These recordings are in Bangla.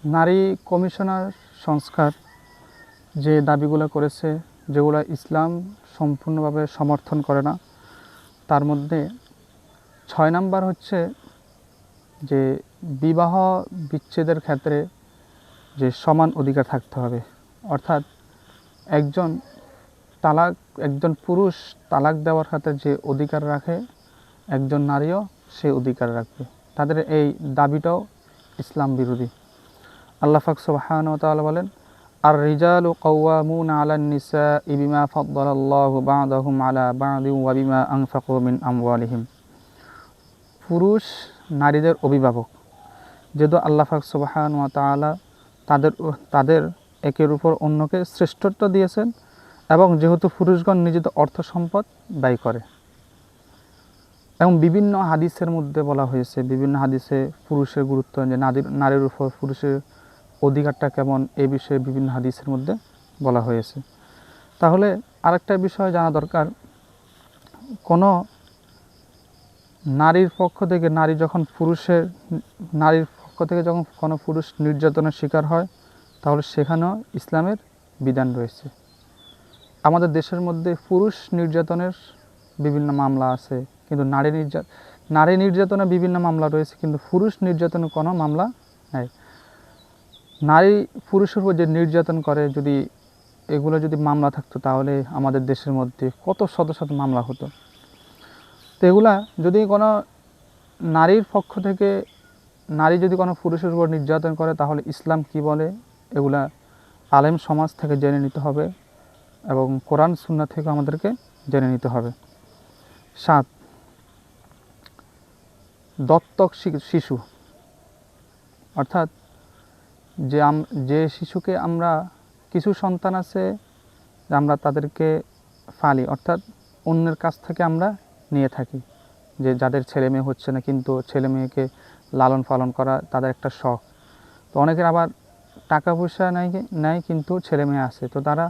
নারী কমিশনার সংস্কার যে দাবিগুলো করেছে, যেগুলো ইসলাম সম্পূর্ণভাবে সমর্থন করে না, তার মধ্যে 6 নাম্বার হচ্ছে যে বিবাহ বিচ্ছেদের ক্ষেত্রে যে সমান অধিকার থাকতে হবে। অর্থাৎ একজন পুরুষ তালাক দেওয়ার ক্ষেত্রে যে অধিকার রাখে, একজন নারীও সেই অধিকার রাখবে। তাদের এই দাবিটাও ইসলাম বিরোধী। আল্লাহ পাক সুবহানাহু ওয়া তাআলা বলেন, আর রিজালু কাওয়ামুনা আলান নিসাই বিমা ফাদ্দালাল্লাহু বা'দাহুম আলা বা'দিন ওয়া বিমা আনফাকু মিন আমওয়ালিহিম। পুরুষ নারীদের অভিভাবক, যেহেতু আল্লাহ পাক সুবহানাহু ওয়া তাআলা তাদের একের উপর অন্যকে শ্রেষ্ঠত্ব দিয়েছেন, এবং যেহেতু পুরুষগণ নিজেদের অর্থ সম্পদ ব্যয় করে, এবং বিভিন্ন হাদিসের মধ্যে বলা হয়েছে, বিভিন্ন হাদিসে পুরুষের গুরুত্ব, যে নারীর উপর পুরুষের অধিকারটা কেমন, এই বিষয়ে বিভিন্ন হাদিসের মধ্যে বলা হয়েছে। তাহলে আরেকটা বিষয় জানা দরকার, কোনো নারীর পক্ষ থেকে যখন কোনো পুরুষ নির্যাতনের শিকার হয়, তাহলে সেখানেও ইসলামের বিধান রয়েছে। আমাদের দেশের মধ্যে পুরুষ নির্যাতনের বিভিন্ন মামলা আছে, কিন্তু নারী নির্যাতনের বিভিন্ন মামলা রয়েছে, কিন্তু পুরুষ নির্যাতনের কোনো মামলা নেই। নারী পুরুষের উপর যে নির্যাতন করে, এগুলো যদি মামলা থাকতো, তাহলে আমাদের দেশের মধ্যে কত শত শত মামলা হতো। তো এগুলা যদি কোনো নারীর পক্ষ থেকে নারী যদি কোনো পুরুষের উপর নির্যাতন করে, তাহলে ইসলাম কি বলে, এগুলা আলেম সমাজ থেকে জেনে নিতে হবে, এবং কোরআন সুন্নাহ থেকে আমাদেরকে জেনে নিতে হবে। 7, দত্তক শিশু। অর্থাৎ যে শিশুকে আমরা, কিছু সন্তান আছে আমরা তাদেরকে ফালি, অর্থাৎ অন্যের কাছ থেকে আমরা নিয়ে থাকি, যে যাদের ছেলে মেয়ে হচ্ছে না, কিন্তু ছেলে মেয়েকে লালন পালন করা তাদের একটা শখ। তো অনেকের আবার টাকা পয়সা নেয় কিন্তু ছেলে মেয়ে আছে, তো তারা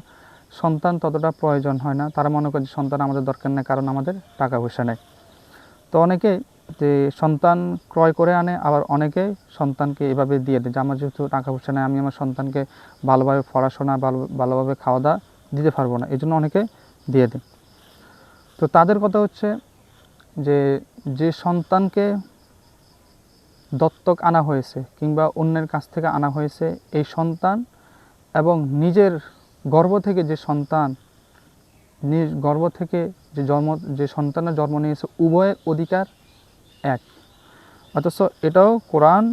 সন্তান ততটা প্রয়োজন হয় না, তারা মনে করে যে সন্তান আমাদের দরকার নেই, কারণ আমাদের টাকা পয়সা নেই। তো অনেকে যে সন্তান ক্রয় করে আনে, আবার অনেকে সন্তানকে এভাবে দিয়ে দেয়, যে আমার যেহেতু টাকা পয়সা নেই, আমি আমার সন্তানকে ভালোভাবে পড়াশোনা, ভালোভাবে খাওয়া দাওয়া দিতে পারবো না, এই জন্য অনেকে দিয়ে দেয়। তো তাদের কথা হচ্ছে যে সন্তানকে দত্তক আনা হয়েছে কিংবা অন্যের কাছ থেকে আনা হয়েছে, এই সন্তান এবং নিজের গর্ভ থেকে যে সন্তানের জন্ম নিয়েছে, উভয়ের অধিকার এক। অথচ এটাও কোরআন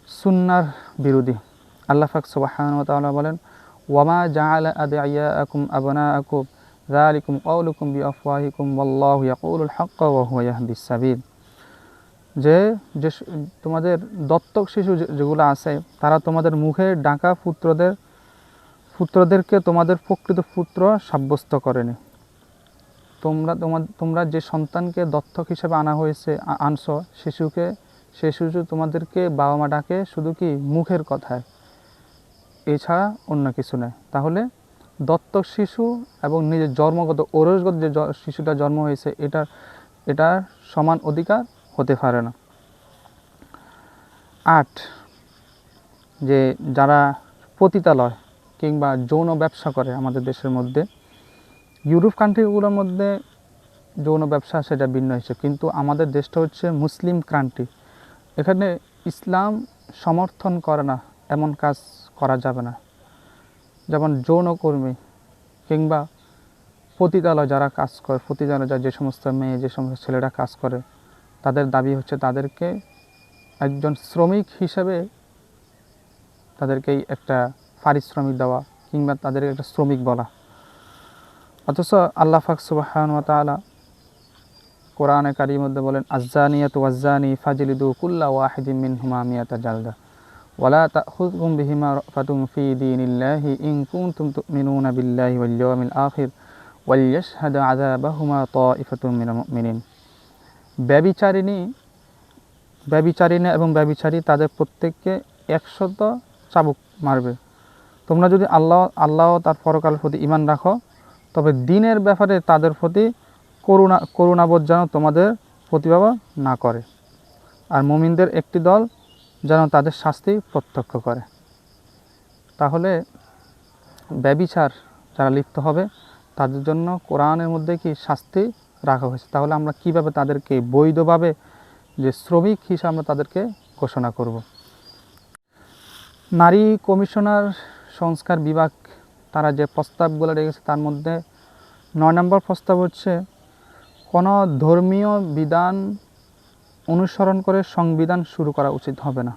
সুন্নাহর বিরোধী। আল্লাহ পাক সুবহানাহু ওয়া তাআলা বলেন, ওয়ামা জাআলা আদিয়াকুম আবনাআকুম যালিকুম কাওলুকুম বিআফওয়াহিকুম ওয়াল্লাহু ইয়াকুলুল হাক্কা ওয়া হুয়া ইয়াহদিস সাবিল। যে তোমাদের দত্তক শিশু যেগুলো আছে, তারা তোমাদের মুখে ডাকা পুত্রদেরকে তোমাদের প্রকৃত পুত্র সাব্যস্ত করেনি। তোমরা যে সন্তানকে দত্তক হিসেবে আনছো, সে শিশু তোমাদেরকে বাবা মা ডাকে শুধু কি মুখের কথায়, এছাড়া অন্য কিছু নয়। তাহলে দত্তক শিশু এবং নিজের জন্মগত ঔরসগত যে শিশুটা জন্ম হয়েছে, এটার সমান অধিকার হতে পারে না। 8, যে যারা পতিতালয় কিংবা যৌন ব্যবসা করে আমাদের দেশের মধ্যে, ইউরোপ কান্ট্রিগুলোর মধ্যে যৌন ব্যবসা সেটা ভিন্ন হিসেবে, কিন্তু আমাদের দেশটা হচ্ছে মুসলিম কান্ট্রি, এখানে ইসলাম সমর্থন করে না, এমন কাজ করা যাবে না। যেমন যৌনকর্মী কিংবা পতিতালয় যারা কাজ করে, পতিতালয় যে সমস্ত মেয়ে, যে সমস্ত ছেলেরা কাজ করে, তাদের দাবি হচ্ছে তাদেরকে একজন শ্রমিক হিসেবে তাদেরকেই একটা পারিশ্রমিক দেওয়া কিংবা তাদেরকে একটা শ্রমিক বলা। অথচ আল্লাহ পাক সুবহানাহু ওয়া তাআলা কোরআনে কারীমের মধ্যে বলেন, আয-যানিয়াতু ওয়াজ-যানি ফাজলিদু কুল্লা ওয়াহিদিন মিনহুমা মিয়াতা জালদা ওয়ালা তাখুযকুম বিহিমা রাফাতুম ফি দীনিল্লাহি ইন কুনতুম তু'মিনুনা বিল্লাহি ওয়াল ইয়াউমিল আখির ওয়ালিয়াশহাদ আযাবাহুমা তা'iফাতুম মিনাল মুমিনিন। ব্যভিচারিণী এবং ব্যভিচারী, তাদের প্রত্যেককে 100 চাবুক মারবে। তোমরা যদি আল্লাহ তার পরকালের প্রতি ঈমান রাখো, তবে দ্বীনের ব্যাপারে তাদের প্রতি করুণাবোধ যেন তোমাদের প্রতিভাব না করে। আর মুমিনদের একটি দল যেন তাদের শাস্তি প্রত্যক্ষ করে। তাহলে ব্যভিচার যারা লিপ্ত হবে তাদের জন্য কোরআনের মধ্যে কি শাস্তি রাখা হয়েছে। তাহলে আমরা কিভাবে তাদেরকে বৈধভাবে যে শ্রমিক হিসাবে আমরা তাদেরকে ঘোষণা করব। নারী কমিশনার সংস্কার বিভাগ তারা যে প্রস্তাবগুলো রেখেছে তার মধ্যে 9 নম্বর প্রস্তাব হচ্ছে, কোনো ধর্মীয় বিধান অনুসরণ করে সংবিধান শুরু করা উচিত হবে না।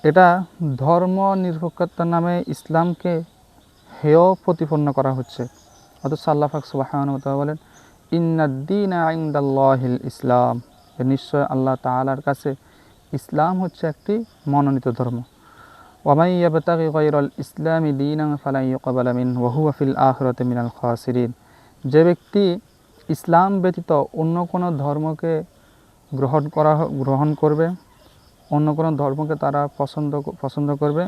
এটা ধর্ম নিরপেক্ষতার নামে ইসলামকে হেয় প্রতিপন্ন করা হচ্ছে। অথচ আল্লাহ পাক সুবহানাহু ওয়া তাআলা বলেন, ইন্নাদ-দীনা ইনদাল্লাহিল ইসলাম, নিশ্চয় আল্লাহ তাআলার কাছে ইসলাম হচ্ছে একটি মনোনীত ধর্ম। ওয়া মান ইয়াবতাগি গায়রাল ইসলামি দীনান ফালান ইউকবালা মিনহু ওয়া হুয়া ফিল আখিরাতি মিনাল খাসিরিন। যে ব্যক্তি ইসলাম ব্যতীত অন্য কোনো ধর্মকে গ্রহণ করবে, অন্য কোনো ধর্মকে তারা পছন্দ করবে,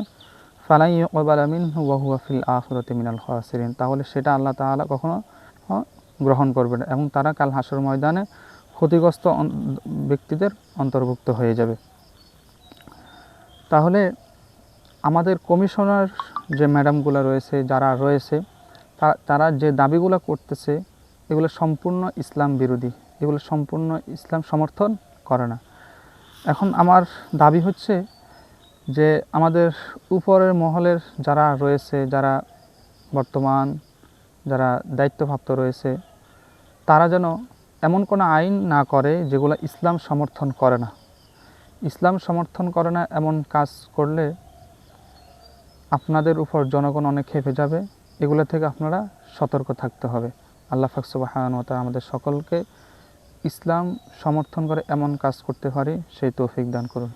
ফালান ইউকবালা মিনহু ওয়া হুয়া ফিল আখিরাতি মিনাল খাসিরিন, তাহলে সেটা আল্লাহ তাআলা কখনো গ্রহণ করবে না এবং তারা কাল হাসর ময়দানে ক্ষতিগ্রস্ত ব্যক্তিদের অন্তর্ভুক্ত হয়ে যাবে। তাহলে আমাদের কমিশনার যে ম্যাডামগুলো রয়েছে, যারা রয়েছে, তারা যে দাবিগুলো করতেছে এগুলো সম্পূর্ণ ইসলাম বিরোধী, এগুলো সম্পূর্ণ ইসলাম সমর্থন করে না। এখন আমার দাবি হচ্ছে যে আমাদের উপরের মহলের যারা রয়েছে, যারা বর্তমান যারা দায়িত্বপ্রাপ্ত রয়েছে, তারা যেন এমন কোনো আইন না করে যেগুলো ইসলাম সমর্থন করে না। ইসলাম সমর্থন করে না এমন কাজ করলে আপনাদের উপর জনগণ অনেক ক্ষেপে যাবে। এগুলো থেকে আপনারা সতর্ক থাকতে হবে। আল্লাহ পাক সুবহানাহু ওয়া তাআলা আমাদের সকলকে ইসলাম সমর্থন করে এমন কাজ করতে পারি সেই তৌফিক দান করুন।